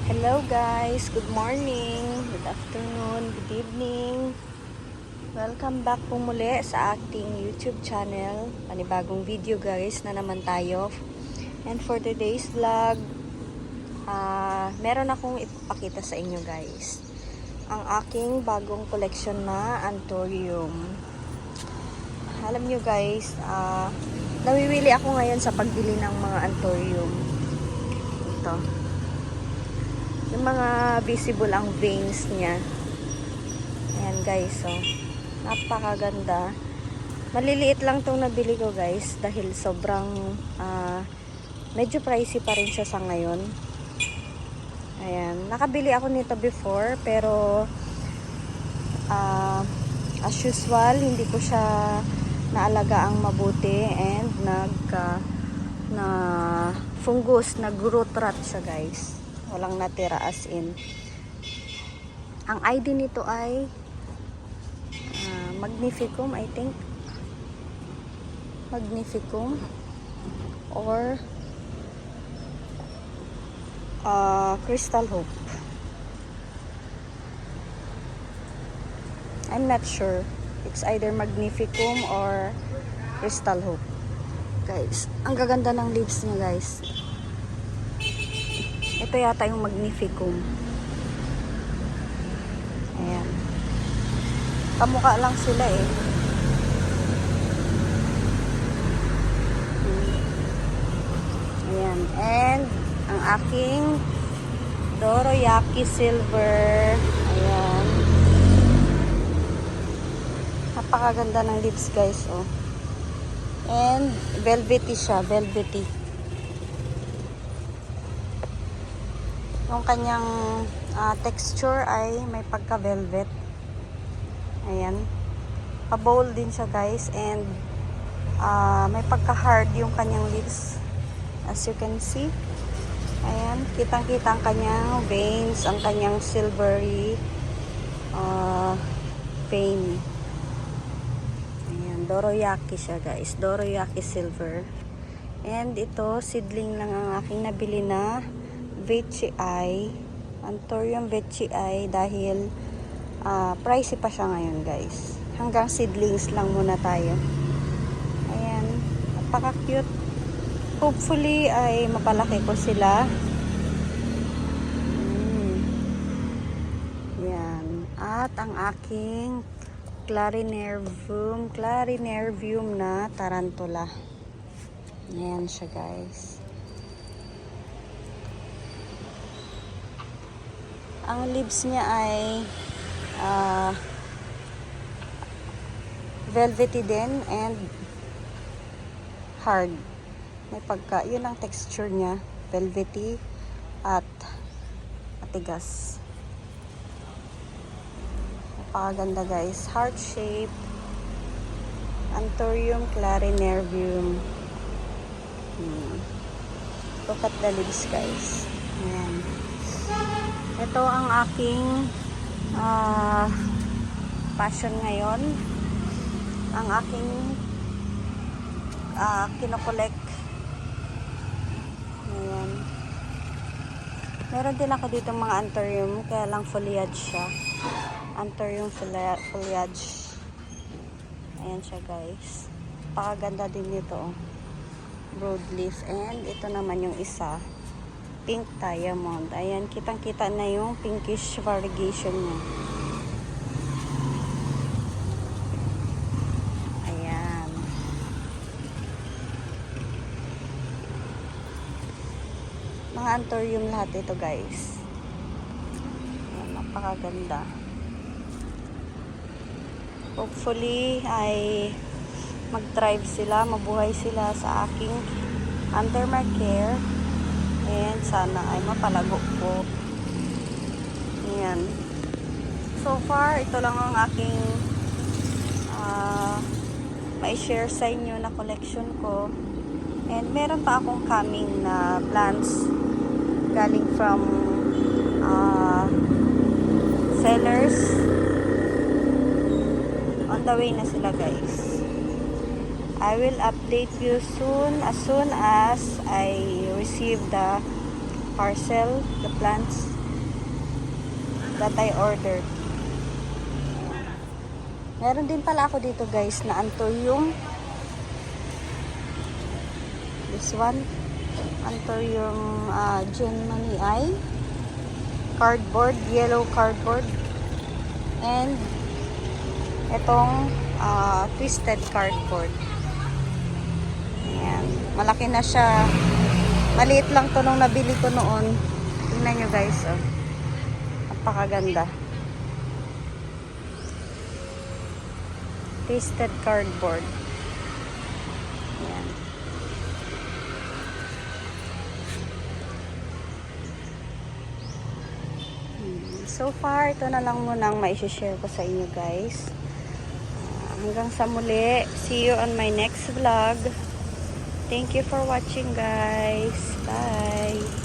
Hello guys, good morning, good afternoon, good evening. Welcome back po muli sa ating YouTube channel. Panibagong video guys na naman tayo. And for today's vlog, meron akong ipapakita sa inyo guys. Ang aking bagong collection na Anthurium. Alam nyo guys, nawiwili ako ngayon sa pagbili ng mga Anthurium. Ito. Yung mga visible ang veins niya. Ayan guys, oh. Napakaganda. Maliliit lang tong nabili ko guys dahil sobrang medyo pricey pa rin siya sa ngayon. Ayan, nakabili ako nito before pero as usual hindi ko siya naalagaan mabuti and na fungus, nag-root rot siya guys. Walang natira as in. Ang ID nito ay Magnificum, I think. Magnificum or Crystal Hope. I'm not sure. It's either Magnificum or Crystal Hope. Guys, ang gaganda ng leaves niya guys. Ito yata yung Magnificum. Ayan. Kamukha lang sila eh. Ayan. And ang aking Doroyaki Silver. Ayan. Napakaganda ng leaves guys oh. And velvety siya. Velvety. Yung kanyang texture ay may pagka-velvet. Ayan. Pa-bold din siya guys. And may pagka-hard yung kanyang leaves. As you can see. Ayan. Kitang-kita ang kanyang veins. Ang kanyang silvery vein. Ayan. Doroyaki siya guys. Doroyaki Silver. And ito, seedling lang ang aking nabili na Veitchii, Anthurium Veitchii dahil pricey pa siya ngayon guys. Hanggang seedlings lang muna tayo. Ayan, napaka-cute. Hopefully ay mapalaki ko sila. Ayan. At ang aking Clarinervium na tarantula. Ayan siya guys. Ang leaves niya ay velvety din and hard. May pagka, yun ang texture niya, velvety at matigas. Napakaganda guys. Heart shape. Anthurium Clarinervium. Look at the leaves guys. Ayan. Ito ang aking passion ngayon. Ang aking kinokolekt. Ayan. Meron din ako dito mga Anthurium, kaya lang foliage siya. Anthurium foliage. Ayan siya guys. Pakaganda din nito. Oh. Broadleaf. And ito naman yung isa. Pink diamond. Ayan, kitang-kita na yung pinkish variegation niya. Ayan. Mga Anthurium lahat ito, guys. Ayan, napakaganda. Hopefully, ay mag-thrive sila, mabuhay sila sa aking under my care. And sana ay mapalago po. Ayan. So far, ito lang ang aking mai-share sa inyo na collection ko. And meron pa akong coming na plants galing from sellers. On the way na sila guys. I will update you soon as I receive the parcel, the plants that I ordered. Meron din pala ako dito guys na Anthurium. This one, Anthurium Genmanii, cardboard, yellow cardboard, and itong twisted cardboard. Ayan, malaki na siya. Maliit lang to nung nabili ko noon. Tingnan nyo guys, oh. Napakaganda. Twisted cardboard. Ayan. So far, ito na lang muna ang mai-share ko sa inyo guys. Hanggang sa muli. See you on my next vlog. Thank you for watching guys. Bye.